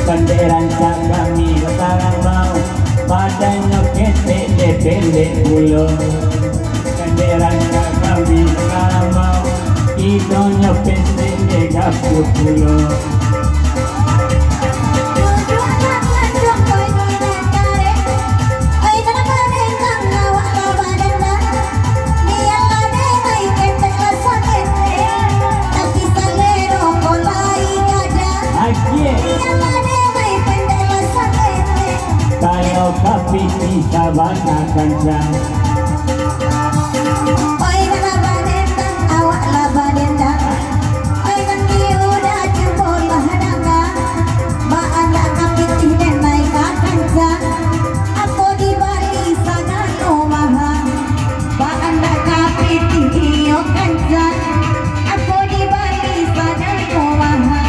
Panderan kami sekarang mau badannya ketek pendek bulu. Panderan kami sekarang mau hidungnya pendek gabut bulu. Kalau kapi bisa bana kancang. Oi nana badendang awak lah badendang. Oi nanti udah jempol bahadanga. Baan lah kapitih dan naik kancang. Aku di Bali sana no maha. Baan lah kapitih iyo kancang. Aku di Bali sana no maha.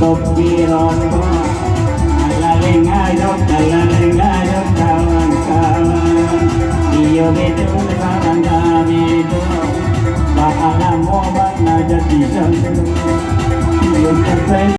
Sopiron alaling ayok kawan-kawan iyo bedo nakarang kami do paalam mo ba na jati iyo